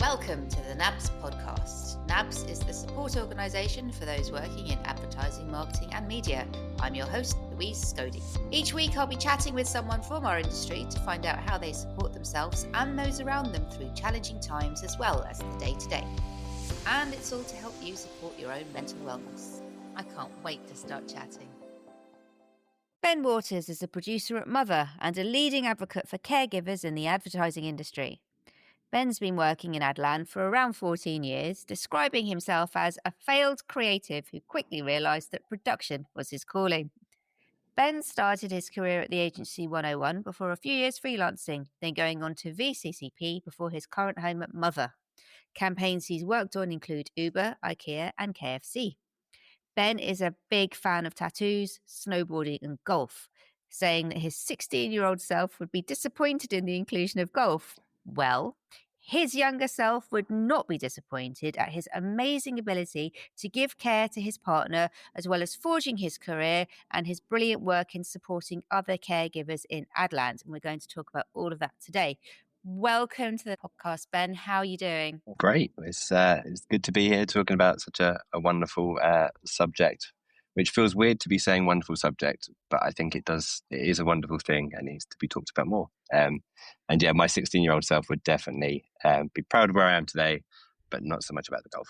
Welcome to the NABS podcast. NABS is the support organisation for those working in advertising, marketing and media. I'm your host, Louise Scody. Each week I'll be chatting with someone from our industry to find out how they support themselves and those around them through challenging times as well as the day-to-day. And it's all to help you support your own mental wellness. I can't wait to start chatting. Ben Waters is a producer at Mother and a leading advocate for caregivers in the advertising industry. Ben's been working in Adland for around 14 years, describing himself as a failed creative who quickly realised that production was his calling. Ben started his career at the agency 101 before a few years freelancing, then going on to VCCP before his current home at Mother. Campaigns he's worked on include Uber, IKEA and KFC. Ben is a big fan of tattoos, snowboarding and golf, saying that his 16-year-old self would be disappointed in the inclusion of golf. Well, his younger self would not be disappointed at his amazing ability to give care to his partner, as well as forging his career and his brilliant work in supporting other caregivers in Adland. And we're going to talk about all of that today. Welcome to the podcast, Ben. How are you doing? Great. It's good to be here talking about such a wonderful subject, which feels weird to be saying wonderful subject, but I think it is a wonderful thing and needs to be talked about more. And yeah, my 16-year-old self would definitely be proud of where I am today, but not so much about the golf.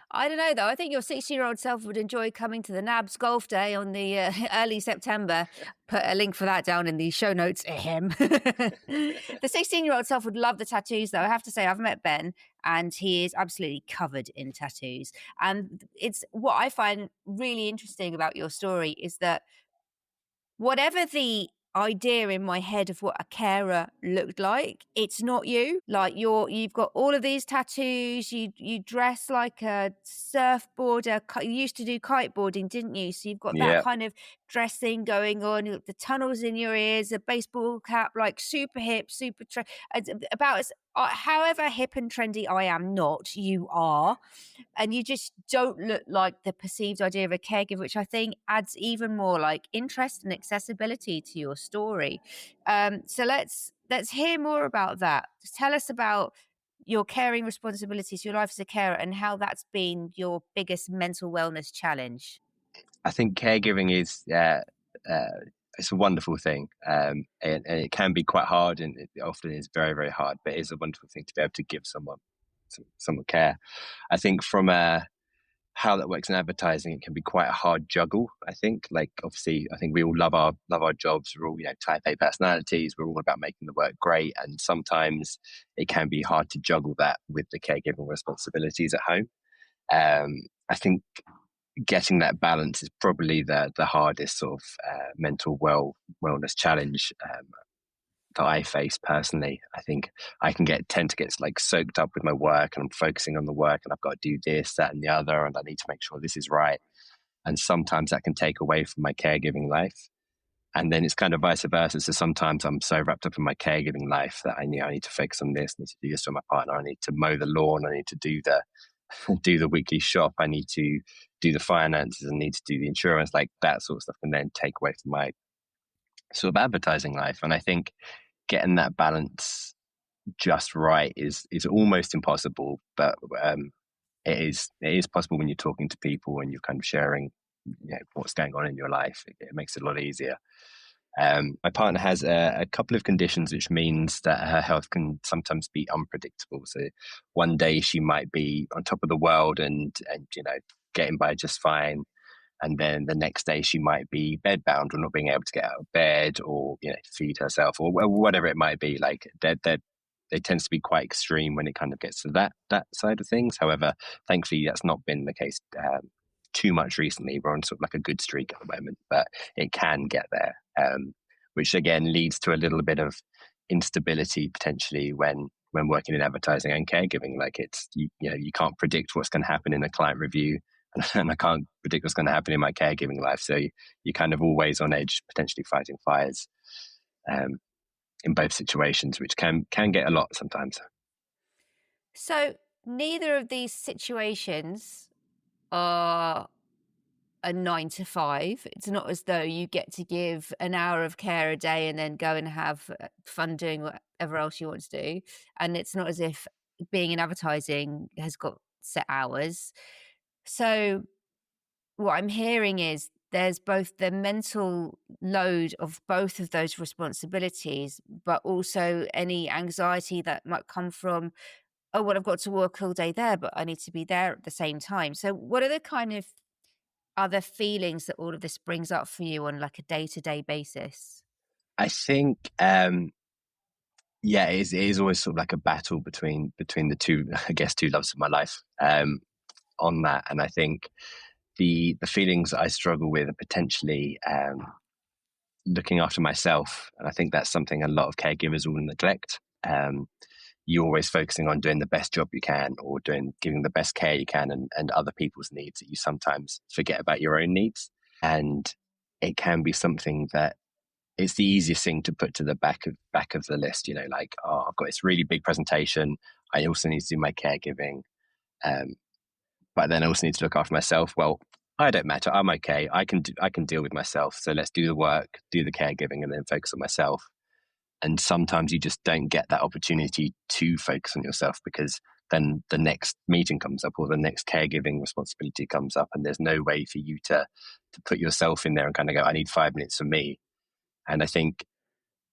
I don't know, though. I think your 16-year-old self would enjoy coming to the NABS Golf Day on the early September. Put a link for that down in the show notes. The 16-year-old self would love the tattoos, though. I have to say, I've met Ben, and he is absolutely covered in tattoos. And it's what I find really interesting about your story is that whatever the idea in my head of what a carer looked like, it's not you. Like you've got all of these tattoos, you dress like a surfboarder. You used to do kiteboarding, didn't you? So you've got that kind of dressing going on, the tunnels in your ears, a baseball cap, like super hip, about as however hip and trendy I am not, you are. And you just don't look like the perceived idea of a caregiver, which I think adds even more like interest and accessibility to your story. So let's hear more about that. Just tell us about your caring responsibilities, your life as a carer, and how that's been your biggest mental wellness challenge. I think caregiving is it's a wonderful thing, and it can be quite hard, and it often is very, very hard. But it is a wonderful thing to be able to give someone care. I think from how that works in advertising, it can be quite a hard juggle. I think, like, obviously, I think we all love our jobs. We're all type A personalities. We're all about making the work great, and sometimes it can be hard to juggle that with the caregiving responsibilities at home. I think getting that balance is probably the hardest sort of mental wellness challenge that I face personally. I think I tend to get like soaked up with my work, and I'm focusing on the work, and I've got to do this, that, and the other, and I need to make sure this is right. And sometimes that can take away from my caregiving life. And then it's kind of vice versa. So sometimes I'm so wrapped up in my caregiving life that I need to focus on this, I need to do this for my partner, I need to mow the lawn, I need to do the weekly shop, I need to do the finances, I need to do the insurance, like that sort of stuff, and then take away from my sort of advertising life. And I think getting that balance just right is almost impossible, but it is possible when you're talking to people and you're kind of sharing what's going on in your life. It makes it a lot easier. My partner has a couple of conditions, which means that her health can sometimes be unpredictable. So one day she might be on top of the world and getting by just fine, and then the next day she might be bedbound or not being able to get out of bed or feed herself or whatever it might be. Like they tend to be quite extreme when it kind of gets to that side of things. However, thankfully that's not been the case too much recently. We're on sort of like a good streak at the moment, but it can get there, which again leads to a little bit of instability potentially when working in advertising and caregiving. Like you can't predict what's going to happen in a client review, and I can't predict what's going to happen in my caregiving life. So you're kind of always on edge, potentially fighting fires in both situations, which can get a lot sometimes. So neither of these situations are a 9 to 5. It's not as though you get to give an hour of care a day and then go and have fun doing whatever else you want to do. And it's not as if being in advertising has got set hours. So what I'm hearing is there's both the mental load of both of those responsibilities, but also any anxiety that might come from, oh, well, I've got to work all day there, but I need to be there at the same time. So what are the kind of other feelings that all of this brings up for you on like a day-to-day basis? I think, it is always sort of like a battle between the two, I guess, two loves of my life on that. And I think the feelings I struggle with are potentially looking after myself. And I think that's something a lot of caregivers will neglect. You're always focusing on doing the best job you can, or giving the best care you can, and other people's needs, that you sometimes forget about your own needs. And it can be something that it's the easiest thing to put to the back of the list, like, oh, I've got this really big presentation. I also need to do my caregiving. But then I also need to look after myself. Well, I don't matter. I'm okay. I can deal with myself. So let's do the work, do the caregiving, and then focus on myself. And sometimes you just don't get that opportunity to focus on yourself, because then the next meeting comes up, or the next caregiving responsibility comes up, and there's no way for you to put yourself in there and kind of go, I need 5 minutes for me. And I think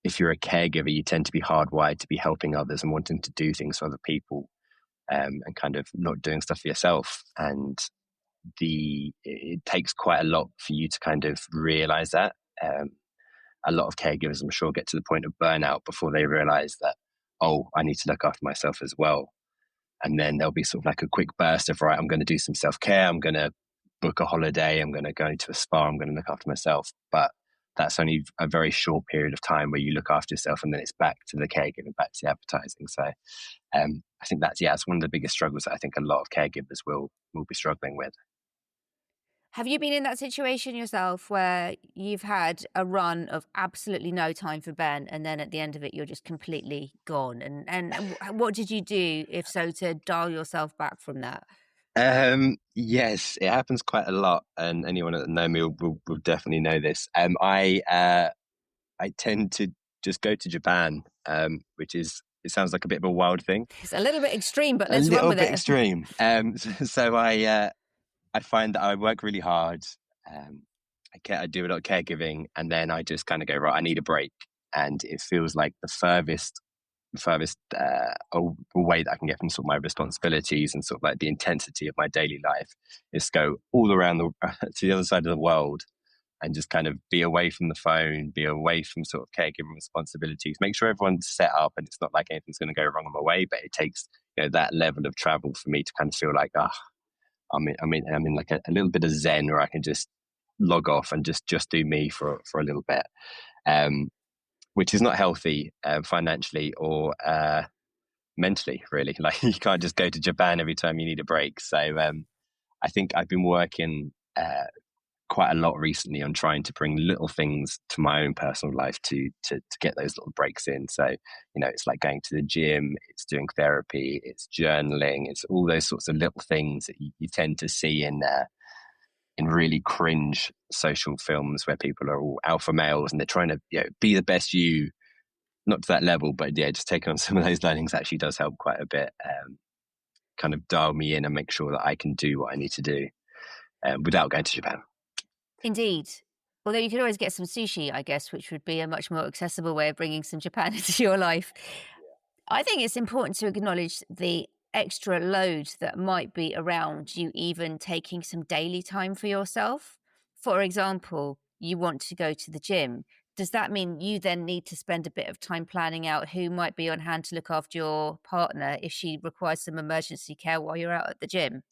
if you're a caregiver, you tend to be hardwired to be helping others and wanting to do things for other people, and kind of not doing stuff for yourself. And it takes quite a lot for you to kind of realize that. A lot of caregivers, I'm sure, get to the point of burnout before they realize that, oh, I need to look after myself as well. And then there'll be sort of like a quick burst of, right, I'm going to do some self-care. I'm going to book a holiday. I'm going to go to a spa. I'm going to look after myself. But that's only a very short period of time where you look after yourself, and then it's back to the caregiving, back to the advertising. So I think it's one of the biggest struggles that I think a lot of caregivers will be struggling with. Have you been in that situation yourself where you've had a run of absolutely no time for Ben, and then at the end of it, you're just completely gone? And what did you do, if so, to dial yourself back from that? Yes, it happens quite a lot, and anyone that know me will definitely know this. I tend to just go to Japan, which it sounds like a bit of a wild thing. It's a little bit extreme, but A let's run little with bit it. extreme. So I find that I work really hard. I do a lot of caregiving, and then I just kind of go, right, I need a break. And it feels like the furthest away that I can get from sort of my responsibilities and sort of like the intensity of my daily life is go all around to the other side of the world, and just kind of be away from the phone, be away from sort of caregiving responsibilities, make sure everyone's set up and it's not like anything's going to go wrong on my way. But it takes that level of travel for me to kind of feel like, I'm in like a little bit of zen, where I can just log off and just do me for a little bit, which is not healthy financially or mentally, really. Like, you can't just go to Japan every time you need a break. So I think I've been working quite a lot recently on trying to bring little things to my own personal life to get those little breaks in. So, it's like going to the gym, it's doing therapy, it's journaling, it's all those sorts of little things that you tend to see in really cringe social films where people are all alpha males and they're trying to be the best you. Not to that level, but just taking on some of those learnings actually does help quite a bit. Kind of dial me in and make sure that I can do what I need to do without going to Japan. Indeed. Although you could always get some sushi, I guess, which would be a much more accessible way of bringing some Japan into your life. I think it's important to acknowledge the extra load that might be around you even taking some daily time for yourself. For example, you want to go to the gym. Does that mean you then need to spend a bit of time planning out who might be on hand to look after your partner if she requires some emergency care while you're out at the gym?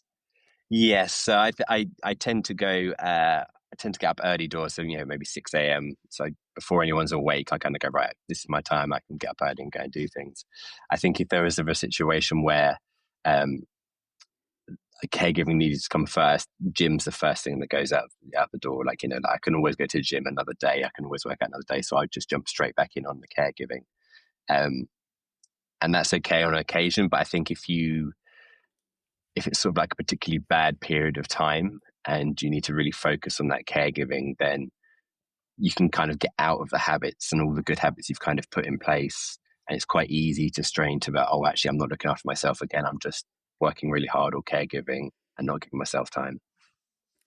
Yes, so I tend to go. I tend to get up early doors, so maybe 6 a.m. So before anyone's awake, I kind of go, right, this is my time. I can get up early and go and do things. I think if there was ever a situation where caregiving needed to come first, gym's the first thing that goes out the door. Like, I can always go to the gym another day. I can always work out another day. So I just jump straight back in on the caregiving. And that's okay on occasion. But I think if it's sort of like a particularly bad period of time and you need to really focus on that caregiving, then you can kind of get out of the habits and all the good habits you've kind of put in place And it's quite easy to strain to about, oh, actually, I'm not looking after myself again. I'm just working really hard or caregiving and not giving myself time.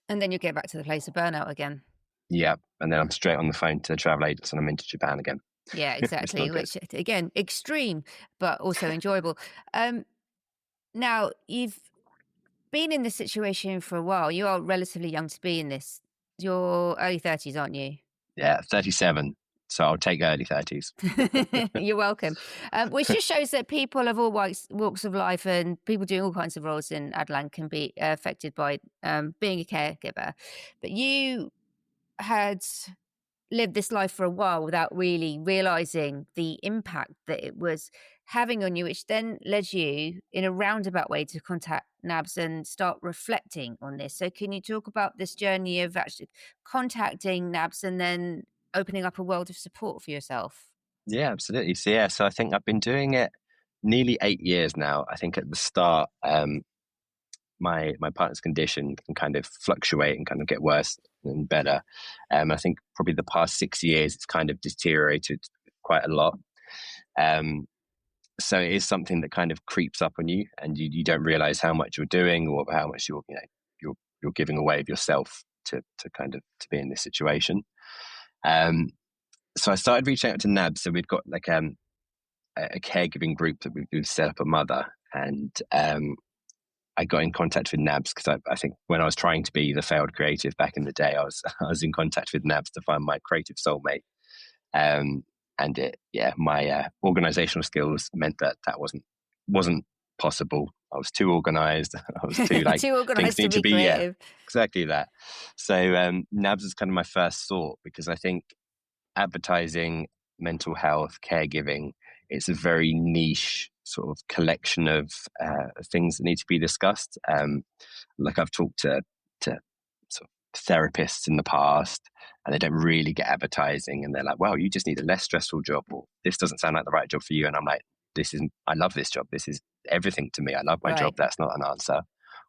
And then you get back to the place of burnout again. Yeah. And then I'm straight on the phone to travel agents and I'm into Japan again. Yeah, It's not exactly. good. Which again, extreme, but also enjoyable. Now you've been in this situation for a while. You are relatively young to be in this. You're early 30s, aren't you? Yeah, 37. So I'll take early 30s. You're welcome. Which just shows that people of all walks of life and people doing all kinds of roles in Adland can be affected by being a caregiver. But you had lived this life for a while without really realizing the impact that it was having on you, which then led you in a roundabout way to contact NABS and start reflecting on this. So can you talk about this journey of actually contacting NABS and then opening up a world of support for yourself? Yeah, absolutely. So I think I've been doing it nearly 8 years now. I think at the start, my partner's condition can kind of fluctuate and kind of get worse and better. I think probably the past 6 years, it's kind of deteriorated quite a lot. So it is something that kind of creeps up on you, and you don't realize how much you're doing or how much you're giving away of yourself to kind of to be in this situation. So I started reaching out to NABS. So we've got like a caregiving group that we've set up at Mother, and I got in contact with NABS because I think when I was trying to be the failed creative back in the day, I was in contact with NABS to find my creative soulmate. And my organizational skills meant that wasn't possible. I was too organized. I was too like Too organized things need to to be be creative. exactly that. So NABS is kind of my first thought because I think advertising, mental health, caregiving, it's a very niche sort of collection of things that need to be discussed. Like I've talked to sort of therapists in the past, and they don't really get advertising, and they're like, "Well, you just need a less stressful job," or "This doesn't sound like the right job for you." And I'm like, "This isn't. I love this job. This is everything to me. I love my job. Right. That's not an answer."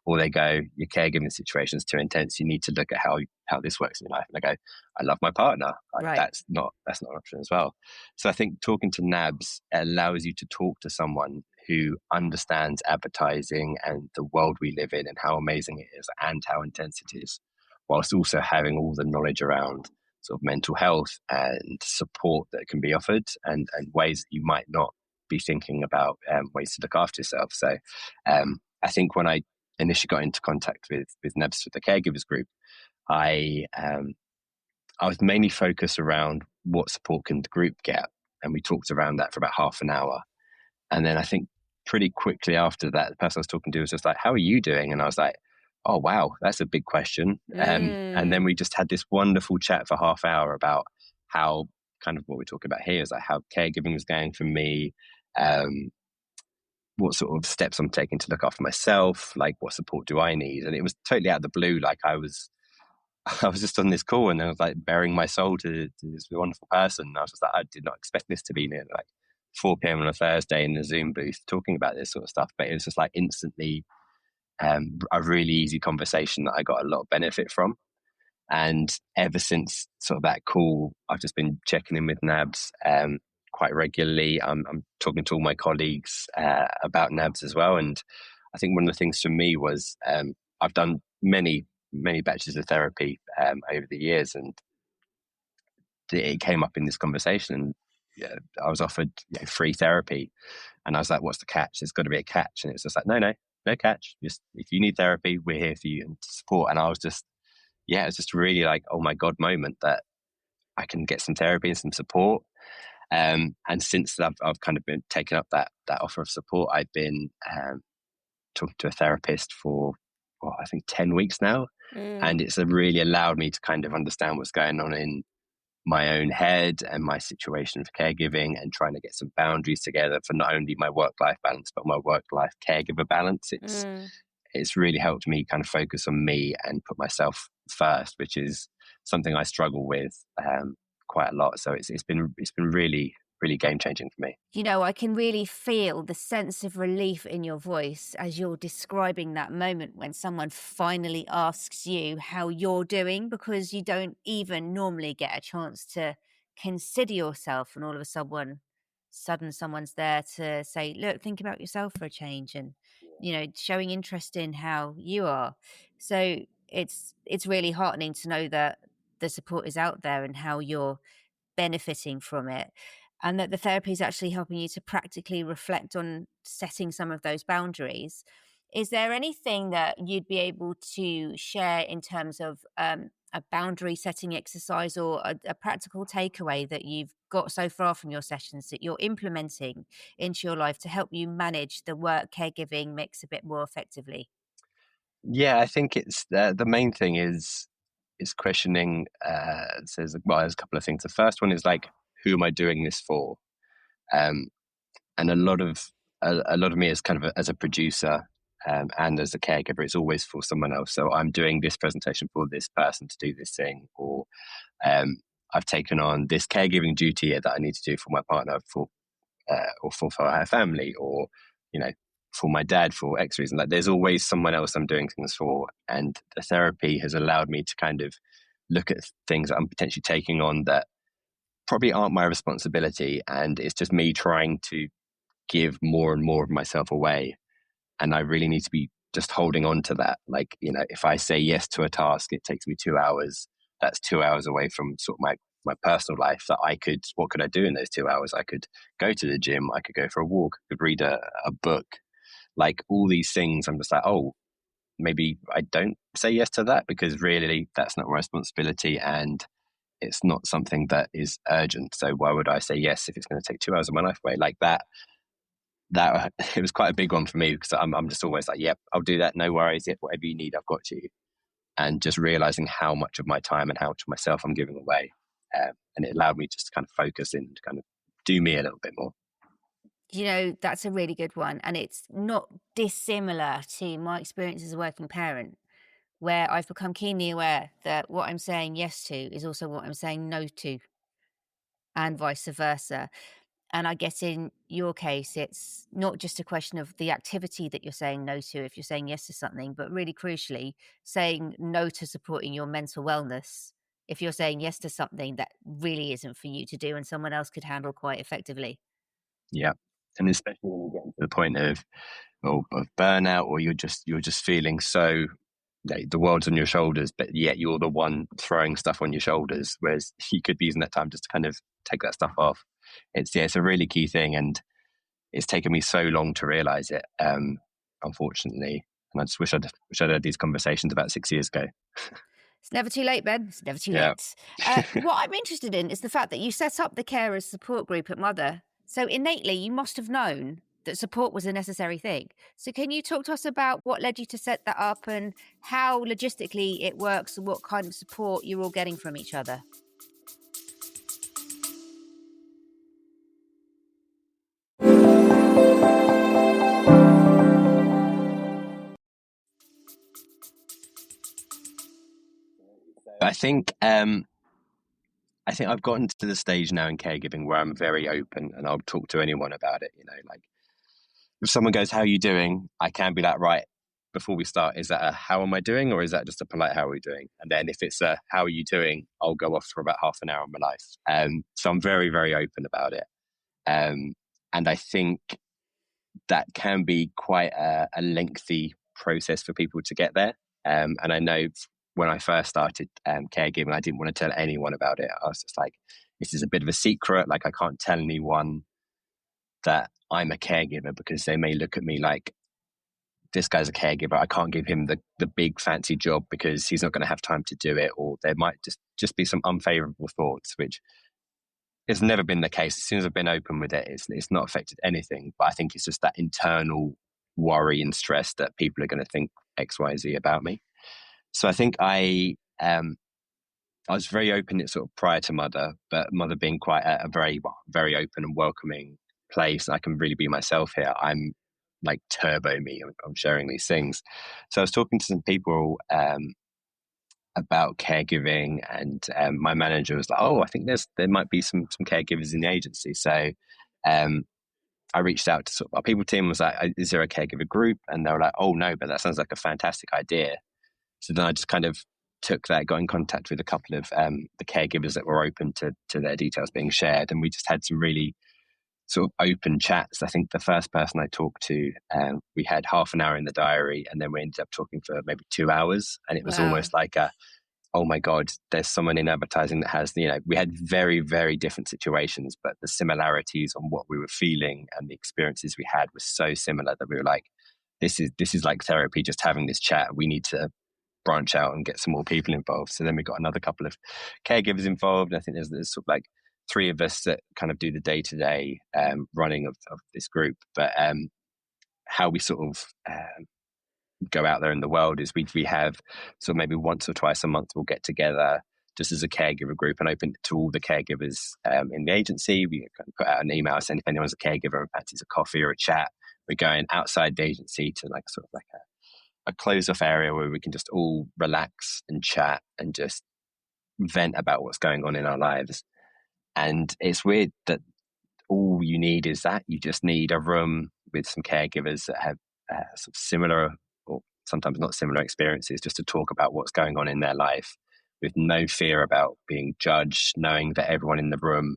Or they go, "Your caregiving situation is too intense. You need to look at how this works in your life." And I go, "I love my partner. Right. That's not an option as well." So I think talking to NABS allows you to talk to someone who understands advertising and the world we live in and how amazing it is and how intense it is, whilst also having all the knowledge around sort of mental health and support that can be offered and ways that you might not be thinking about, ways to look after yourself. So I think when I initially got into contact with NABS, with the caregivers group, I was mainly focused around what support can the group get. And we talked around that for about half an hour. And then I think pretty quickly after that, the person I was talking to was just like, "How are you doing?" And I was like, "Oh, wow, that's a big question." And then we just had this wonderful chat for half hour about how kind of what we're talking about here is like how caregiving was going for me, what sort of steps I'm taking to look after myself, like what support do I need? And it was totally out of the blue. Like I was just on this call and I was like bearing my soul to this wonderful person. And I was just like, I did not expect this to be near like 4 p.m. on a Thursday in the Zoom booth talking about this sort of stuff. But it was just like instantly a really easy conversation that I got a lot of benefit from. And ever since sort of that call, I've just been checking in with NABS quite regularly. I'm talking to all my colleagues about NABS as well. And I think one of the things for me was I've done many batches of therapy over the years, and it came up in this conversation. And I was offered free therapy, and I was like, "What's the catch? There's got to be a catch." And it's just like, no catch. Just if you need therapy, we're here for you and to support. And I was just, it's just really like, oh my God moment that I can get some therapy and some support. And since I've kind of been taking up that offer of support, I've been talking to a therapist for, I think 10 weeks now. And it's really allowed me to kind of understand what's going on in my own head and my situation for caregiving, and trying to get some boundaries together for not only my work-life balance, but my work-life caregiver balance. It's really helped me kind of focus on me and put myself first, which is something I struggle with quite a lot. So it's been really, really game-changing for me. You know, I can really feel the sense of relief in your voice as you're describing that moment when someone finally asks you how you're doing, because you don't even normally get a chance to consider yourself, and all of a sudden sudden someone's there to say, look, think about yourself for a change, and showing interest in how you are. So it's really heartening to know that the support is out there and how you're benefiting from it, and that the therapy is actually helping you to practically reflect on setting some of those boundaries. Is there anything that you'd be able to share in terms of a boundary setting exercise, or a practical takeaway that you've got so far from your sessions that you're implementing into your life to help you manage the work caregiving mix a bit more effectively? Yeah, I think it's the main thing is questioning. There's a couple of things. The first one is like, who am I doing this for? Um, and a lot of me is kind of as a producer, and as a caregiver, it's always for someone else. So I'm doing this presentation for this person to do this thing, or um, I've taken on this caregiving duty that I need to do for my partner, or for our family, or you know for my dad for X reason. Like, there's always someone else I'm doing things for, and the therapy has allowed me to kind of look at things that I'm potentially taking on that probably aren't my responsibility, and it's just me trying to give more and more of myself away. And I really need to be just holding on to that. Like, if I say yes to a task, it takes me 2 hours. That's 2 hours away from sort of my personal life that what could I do in those 2 hours? I could go to the gym, I could go for a walk, I could read a book, like all these things. I'm just like, oh, maybe I don't say yes to that, because really that's not my responsibility, and it's not something that is urgent. So why would I say yes if it's going to take 2 hours of my life away? Like that it was quite a big one for me, because I'm just always like, yep, I'll do that, no worries, yep, whatever you need, I've got you. And just realizing how much of my time and how much of myself I'm giving away, and it allowed me just to kind of focus in, to kind of do me a little bit more. That's a really good one. And it's not dissimilar to my experience as a working parent, where I've become keenly aware that what I'm saying yes to is also what I'm saying no to, and vice versa. And I guess in your case, it's not just a question of the activity that you're saying no to if you're saying yes to something, but really crucially, saying no to supporting your mental wellness if you're saying yes to something that really isn't for you to do and someone else could handle quite effectively. Yeah. And especially when you get to the point of burnout, or you're just feeling so like the world's on your shoulders, but yet you're the one throwing stuff on your shoulders, whereas you could be using that time just to kind of take that stuff off. It's a really key thing, and it's taken me so long to realize it, unfortunately. And I just wish I'd had these conversations about 6 years ago. It's never too late, Ben. It's never too Yeah. late. What I'm interested in is the fact that you set up the carers support group at Mother. So innately, you must have known that support was a necessary thing. So can you talk to us about what led you to set that up, and how logistically it works, and what kind of support you're all getting from each other? I think I've gotten to the stage now in caregiving where I'm very open, and I'll talk to anyone about it. Like, if someone goes, "How are you doing?" I can be like, right, before we start, is that a "how am I doing?" or is that just a polite "how are we doing?" And then if it's a "how are you doing?" I'll go off for about half an hour of my life. So I'm very, very open about it. And I think that can be quite a lengthy process for people to get there. And I know when I first started caregiving, I didn't want to tell anyone about it. I was just like, this is a bit of a secret. Like, I can't tell anyone that I'm a caregiver, because they may look at me like, this guy's a caregiver, I can't give him the big fancy job because he's not going to have time to do it. Or there might just be some unfavorable thoughts, which has never been the case. As soon as I've been open with it, it's not affected anything. But I think it's just that internal worry and stress that people are going to think X, Y, Z about me. So I think I was very open sort of prior to Mother, but Mother being quite a very, very open and welcoming place, I can really be myself here. I'm like turbo me. I'm sharing these things. So I was talking to some people about caregiving, and my manager was like, "Oh, I think there might be some caregivers in the agency." So I reached out to sort of our people team, was like, "Is there a caregiver group?" And they were like, "Oh no, but that sounds like a fantastic idea." So then I just kind of took that, got in contact with a couple of the caregivers that were open to their details being shared, and we just had some really sort of open chats. I think the first person I talked to, we had half an hour in the diary, and then we ended up talking for maybe 2 hours, and it was Wow. almost like oh my God, there's someone in advertising that has, we had very, very different situations, but the similarities on what we were feeling and the experiences we had was so similar that we were like, this is like therapy, just having this chat. We need to branch out and get some more people involved. So then we got another couple of caregivers involved. I think there's sort of like three of us that kind of do the day-to-day running of this group. But how we sort of go out there in the world is we have sort of maybe once or twice a month we'll get together just as a caregiver group and open it to all the caregivers in the agency. We put out an email saying if anyone's a caregiver and fancies a coffee or a chat, we're going outside the agency to like sort of like a closed off area where we can just all relax and chat and just vent about what's going on in our lives. And it's weird that all you need is that. You just need a room with some caregivers that have sort of similar or sometimes not similar experiences, just to talk about what's going on in their life with no fear about being judged, knowing that everyone in the room,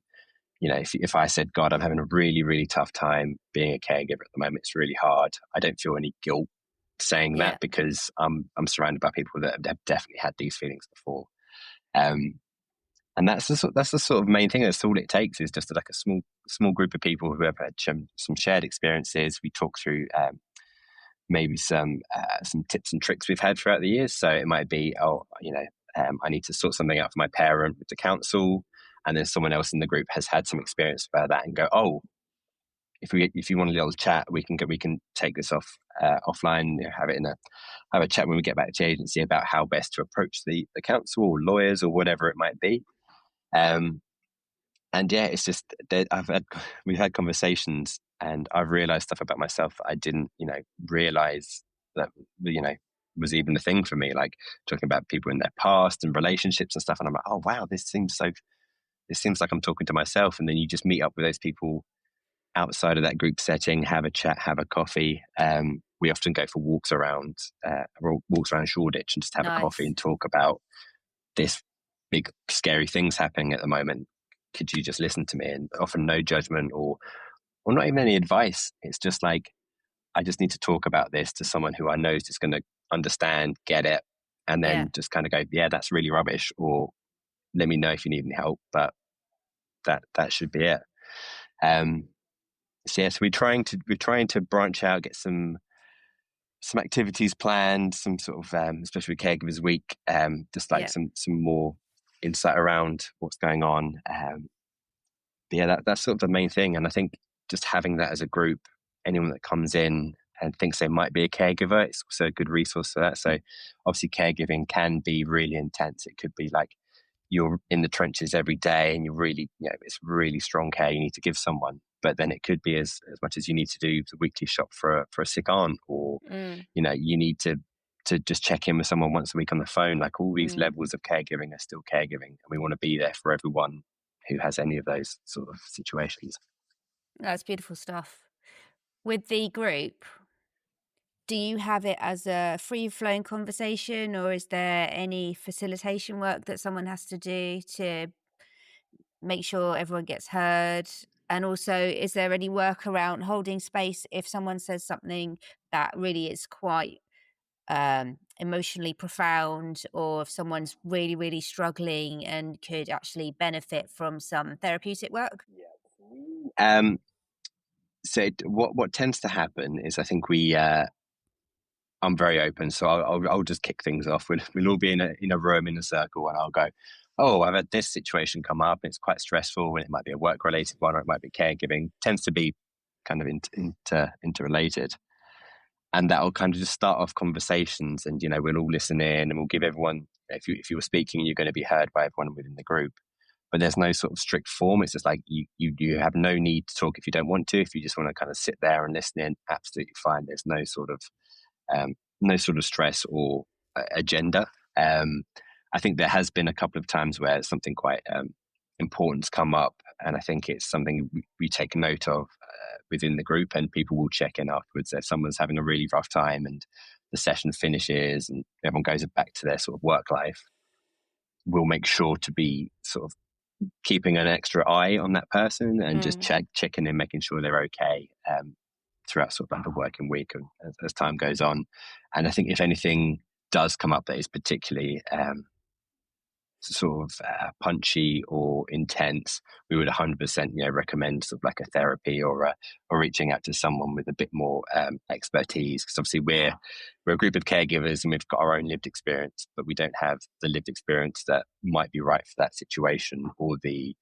if I said, God, I'm having a really, really tough time being a caregiver at the moment, it's really hard, I don't feel any guilt saying Yeah. that because I'm surrounded by people that have definitely had these feelings before. And that's the sort of main thing. That's all it takes is just like a small group of people who have had some shared experiences. We talk through maybe some tips and tricks we've had throughout the years. So it might be, I need to sort something out for my parent with the council, and then someone else in the group has had some experience about that and go, oh, if you want a little chat, we can take this offline, have a chat when we get back to the agency about how best to approach the council or lawyers or whatever it might be. And yeah, it's just we've had conversations, and I've realized stuff about myself that I didn't, realize that, was even a thing for me, like talking about people in their past and relationships and stuff. And I'm like, oh wow, this seems like I'm talking to myself. And then you just meet up with those people outside of that group setting, have a chat, have a coffee. We often go for walks around Shoreditch and just have a coffee Nice. and talk about this big scary things happening at the moment. Could you just listen to me? And often no judgment or not even any advice. It's just like, I just need to talk about this to someone who I know is just going to understand, get it, and then just kind of go, yeah, that's really rubbish, or let me know if you need any help, but that should be it. So we're trying to branch out, get some activities planned, some sort of especially Caregivers Week, just like some more insight around what's going on. But yeah, that's sort of the main thing. And I think just having that as a group, anyone that comes in and thinks they might be a caregiver, it's also a good resource for that. So obviously caregiving can be really intense. It could be like you're in the trenches every day and you're really, it's really strong care you need to give someone. But then it could be as much as you need to do the weekly shop for a sick aunt, or, you need to just check in with someone once a week on the phone. Like all these levels of caregiving are still caregiving. And we want to be there for everyone who has any of those sort of situations. That's beautiful stuff. With the group, do you have it as a free-flowing conversation, or is there any facilitation work that someone has to do to make sure everyone gets heard? And also, is there any work around holding space if someone says something that really is quite emotionally profound, or if someone's really, really struggling and could actually benefit from some therapeutic work? So what tends to happen is, I think I'm very open, so I'll just kick things off. We'll all be in a room in a circle, and I'll go, oh, I've had this situation come up. It's quite stressful, and it might be a work related one, or it might be caregiving. It tends to be kind of interrelated, and that'll kind of just start off conversations. And we'll all listen in, and we'll give everyone. If you were speaking, you're going to be heard by everyone within the group. But there's no sort of strict form. It's just like you have no need to talk if you don't want to. If you just want to kind of sit there and listen in, absolutely fine. There's no sort of stress or agenda. I think there has been a couple of times where something quite important's come up, and I think it's something we take note of within the group, and people will check in afterwards if someone's having a really rough time and the session finishes and everyone goes back to their sort of work life. We'll make sure to be sort of keeping an extra eye on that person and just Mm. checking in, making sure they're okay throughout sort of like the working week as time goes on. And I think if anything does come up that is particularly sort of punchy or intense, we would 100% recommend sort of like a therapy or reaching out to someone with a bit more expertise, because obviously we're a group of caregivers and we've got our own lived experience, but we don't have the lived experience that might be right for that situation, or the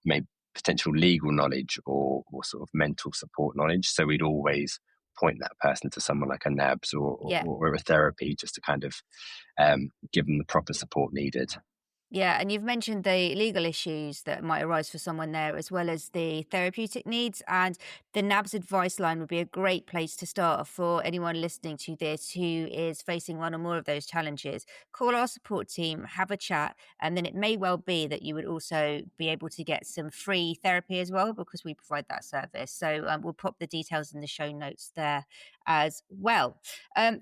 maybe potential legal knowledge or sort of mental support knowledge. So we'd always point that person to someone like a NABS Yeah. or a therapy, just to kind of give them the proper support needed. Yeah, and you've mentioned the legal issues that might arise for someone there, as well as the therapeutic needs. And the NABS advice line would be a great place to start for anyone listening to this who is facing one or more of those challenges. Call our support team, have a chat, and then it may well be that you would also be able to get some free therapy as well, because we provide that service. So we'll pop the details in the show notes there as well.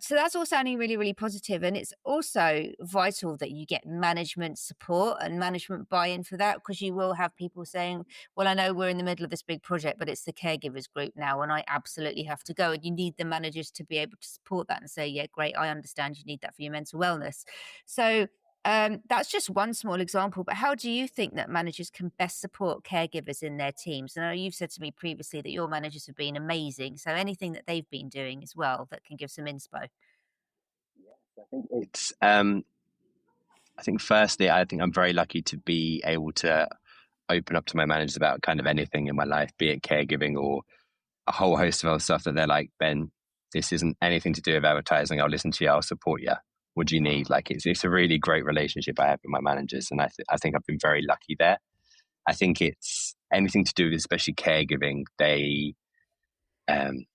So that's all sounding really, really positive. And it's also vital that you get management support and management buy in for that, because you will have people saying, well, I know we're in the middle of this big project, but it's the caregivers group now, and I absolutely have to go. And you need the managers to be able to support that and say, yeah, great, I understand you need that for your mental wellness. So, that's just one small example, but how do you think that managers can best support caregivers in their teams? And I know you've said to me previously that your managers have been amazing. So anything that they've been doing as well that can give some inspo. I think it's I think firstly, I think I'm very lucky to be able to open up to my managers about kind of anything in my life, be it caregiving or a whole host of other stuff, that they're like, Ben, this isn't anything to do with advertising. I'll listen to you. I'll support you. What do you need? Like, it's a really great relationship I have with my managers. And I think I've been very lucky there. I think it's anything to do with, especially caregiving. Um,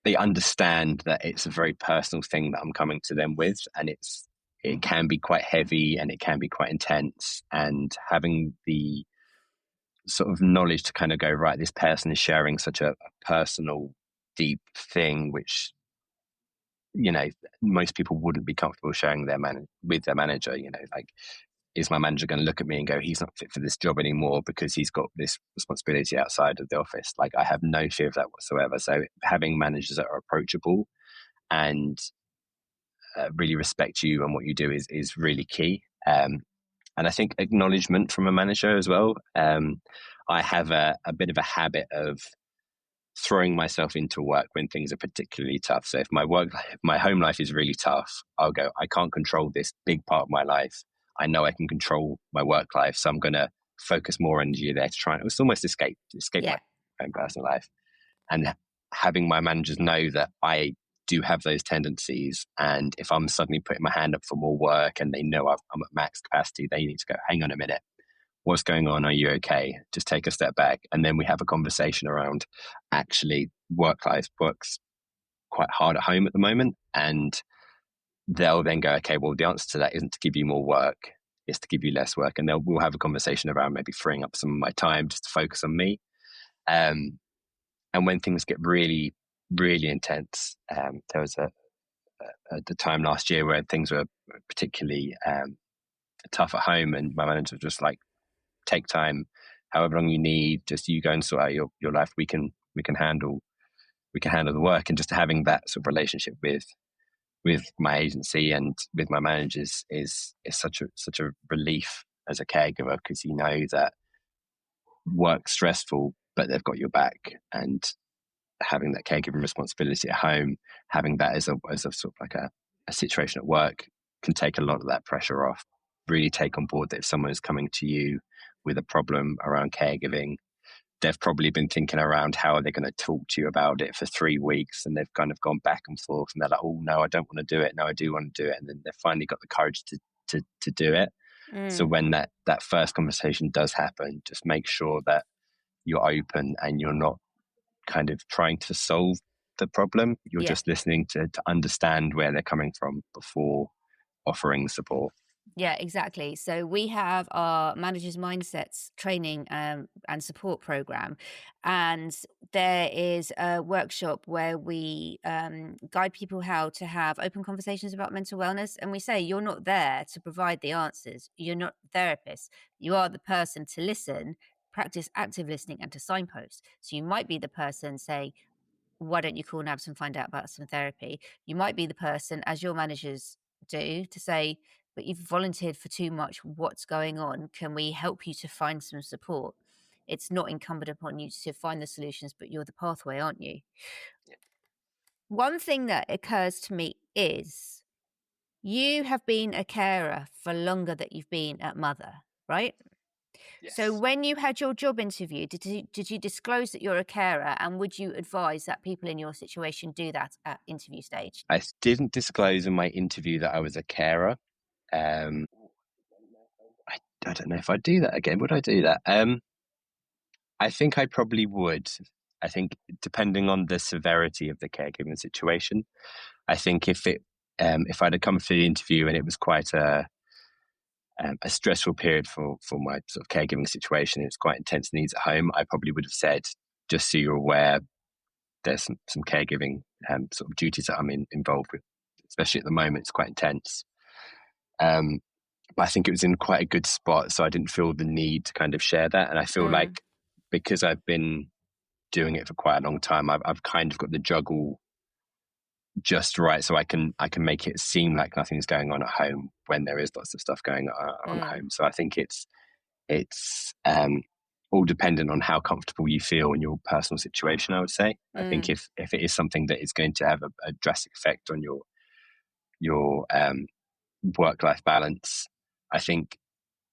they understand that it's a very personal thing that I'm coming to them with, and it can be quite heavy and it can be quite intense. And having the sort of knowledge to kind of go, right, this person is sharing such a personal, deep thing, which most people wouldn't be comfortable sharing with their manager. Like, is my manager going to look at me and go, he's not fit for this job anymore because he's got this responsibility outside of the office? Like, I have no fear of that whatsoever. So having managers that are approachable and really respect you and what you do is really key. And I think acknowledgement from a manager as well. I have a bit of a habit of throwing myself into work when things are particularly tough. So if my home life is really tough, I'll go, I can't control this big part of my life. I know I can control my work life, so I'm going to focus more energy there to try and it's almost escape Yeah. my own personal life. And having my managers know that I do have those tendencies, and if I'm suddenly putting my hand up for more work and they know I'm at max capacity, they need to go, hang on a minute, what's going on? Are you okay? Just take a step back. And then we have a conversation around, actually, work life works quite hard at home at the moment. And they'll then go, okay, well, the answer to that isn't to give you more work, it's to give you less work. And we'll have a conversation around maybe freeing up some of my time just to focus on me. And when things get really, really intense, there was the time last year where things were particularly tough at home, and my manager was just like, take time, however long you need, just you go and sort out your life. We can handle the work. And just having that sort of relationship with my agency and with my managers is such a relief as a caregiver, because you know that work's stressful, but they've got your back. And having that caregiving responsibility at home, having that as a sort of like a situation at work, can take a lot of that pressure off. Really take on board that if someone is coming to you with a problem around caregiving, they've probably been thinking around how are they going to talk to you about it for 3 weeks, and they've kind of gone back and forth, and they're like, oh no, I don't want to do it, no, I do want to do it, and then they've finally got the courage to do it. So Mm. when that first conversation does happen, just make sure that you're open and you're not kind of trying to solve the problem. You're Yeah. just listening to understand where they're coming from before offering support. Yeah, exactly. So we have our managers mindsets training and support program, and there is a workshop where we guide people how to have open conversations about mental wellness. And we say you're not there to provide the answers. You're not the therapist. You are the person to listen, practice active listening, and to signpost. So you might be the person saying, why don't you call NABS and find out about some therapy? You might be the person, as your managers do, to say, but you've volunteered for too much. What's going on? Can we help you to find some support? It's not incumbent upon you to find the solutions, but you're the pathway, aren't you? One thing that occurs to me is you have been a carer for longer than you've been at mother, right? So Yes. when you had your job interview, did you disclose that you're a carer, and would you advise that people in your situation do that at interview stage? I didn't disclose in my interview that I was a carer. Um, I don't know if I'd do that again. Would I do that? I think I probably would. I think depending on the severity of the caregiving situation, I think if I'd have come through the interview and it was quite a stressful period for my sort of caregiving situation, it's quite intense needs at home, I probably would have said, just so you're aware, there's some caregiving sort of duties that I'm involved with, especially at the moment. It's quite intense. Um, but I think it was in quite a good spot, so I didn't feel the need to kind of share that. And I feel Mm, like because I've been doing it for quite a long time, I've kind of got the juggle just right, so I can make it seem like nothing's going on at home when there is lots of stuff going on at mm, home. So I think it's all dependent on how comfortable you feel in your personal situation. I would say. I think mm. if it is something that is going to have a drastic effect on your work life balance, I think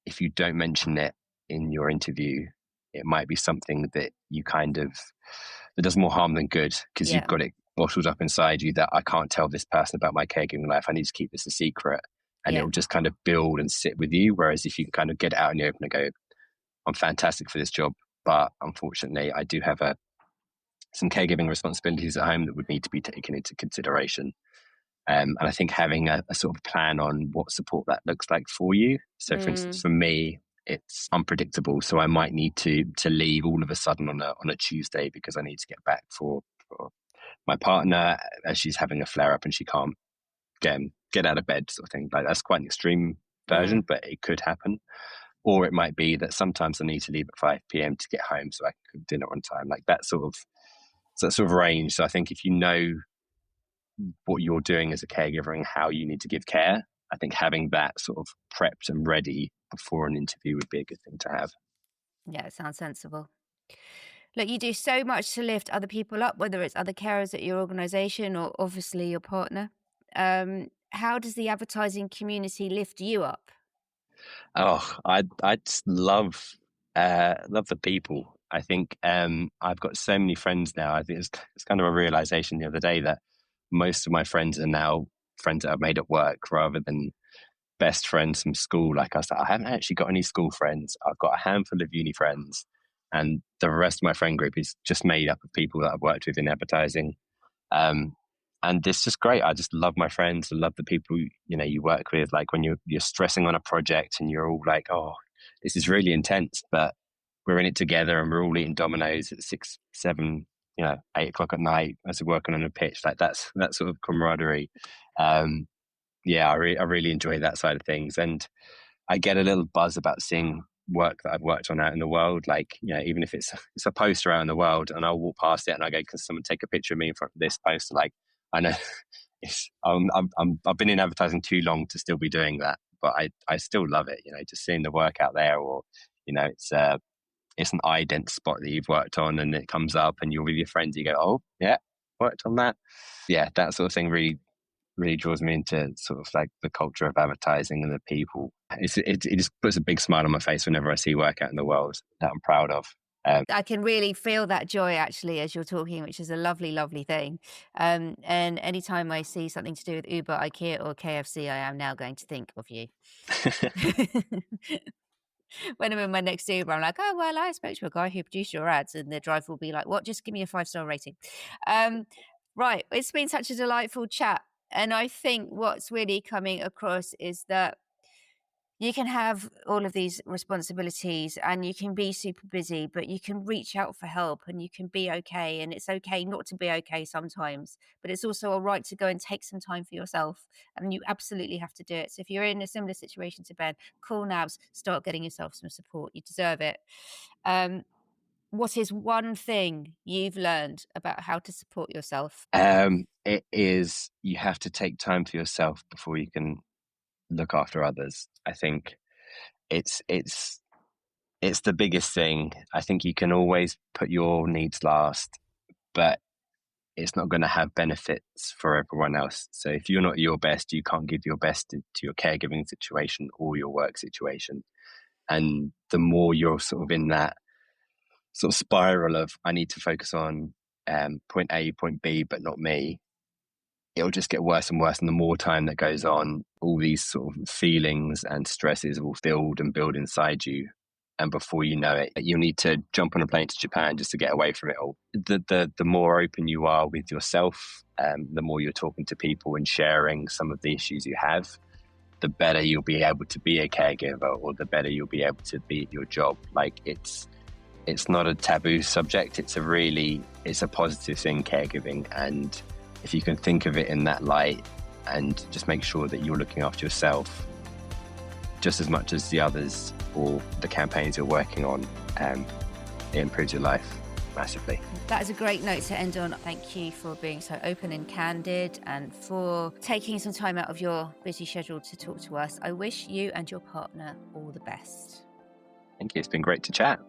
if you don't mention it in your interview, it might be something that you kind of that does more harm than good because you've Yeah, got it bottled up inside you that I can't tell this person about my caregiving life. I need to keep this a secret. And yeah, it'll just kind of build and sit with you. Whereas if you can kind of get it out in the open and go, I'm fantastic for this job, but unfortunately, I do have some caregiving responsibilities at home that would need to be taken into consideration. And I think having a sort of plan on what support that looks like for you. So, for instance, mm, for me, it's unpredictable. So I might need to leave all of a sudden on a Tuesday because I need to get back for my partner as she's having a flare up and she can't get out of bed, sort of thing. Like that's quite an extreme version, mm. but it could happen. Or it might be that sometimes I need to leave at 5 p.m. to get home so I can cook dinner on time. Like that sort of range. So I think if you know what you're doing as a caregiver and how you need to give care, I think having that sort of prepped and ready before an interview would be a good thing to have. Yeah, it sounds sensible. Look, you do so much to lift other people up, whether it's other carers at your organization or obviously your partner. How does the advertising community lift you up? Oh, I just love the people. I think I've got so many friends now. I think it's kind of a realization the other day that most of my friends are now friends that I've made at work rather than best friends from school. Like I said, I haven't actually got any school friends. I've got a handful of uni friends, and the rest of my friend group is just made up of people that I've worked with in advertising. Um, and it's just great. I just love my friends. I love the people you work with. Like when you're stressing on a project and you're all like, "Oh, this is really intense," but we're in it together and we're all eating Dominoes at 6, 7, 8 o'clock at night as we're working on a pitch. Like that's that sort of camaraderie. Um, yeah, I really enjoy that side of things, and I get a little buzz about seeing work that I've worked on out in the world. Like, even if it's a poster out in the world, and I'll walk past it and I go, "Can someone take a picture of me in front of this poster?" Like, I know I've been in advertising too long to still be doing that, but I still love it. Just seeing the work out there, or it's an ident spot that you've worked on, and it comes up, and you're with your friends. You go, "Oh, yeah, worked on that." Yeah, that sort of thing really draws me into sort of like the culture of advertising and the people. It just puts a big smile on my face whenever I see work out in the world that I'm proud of. I can really feel that joy actually as you're talking, which is a lovely, lovely thing. And anytime I see something to do with Uber, IKEA, or KFC, I am now going to think of you. When I'm in my next Uber, I'm like, oh, well, I spoke to a guy who produced your ads, and the driver will be like, what? Just give me a 5-star rating. Um, right. It's been such a delightful chat. And I think what's really coming across is that You can have all of these responsibilities and you can be super busy, but you can reach out for help and you can be okay. And it's okay not to be okay sometimes, but it's also all right to go and take some time for yourself. And you absolutely have to do it. So if you're in a similar situation to Ben, call NABS, start getting yourself some support. You deserve it. What is one thing you've learned about how to support yourself? It is, you have to take time for yourself before you can look after others. I think it's the biggest thing. I think you can always put your needs last, but it's not going to have benefits for everyone else. So if you're not your best, you can't give your best to your caregiving situation or your work situation. And the more you're sort of in that sort of spiral of, I need to focus on point A, point B, but not me, it'll just get worse and worse. And the more time that goes on, all these sort of feelings and stresses will build and build inside you. And before you know it, you'll need to jump on a plane to Japan just to get away from it all. The more open you are with yourself, the more you're talking to people and sharing some of the issues you have, the better you'll be able to be a caregiver, or the better you'll be able to be at your job. Like, it's not a taboo subject. It's a positive thing, caregiving. And if you can think of it in that light and just make sure that you're looking after yourself just as much as the others or the campaigns you're working on, it improves your life massively. That is a great note to end on. Thank you for being so open and candid and for taking some time out of your busy schedule to talk to us. I wish you and your partner all the best. Thank you. It's been great to chat.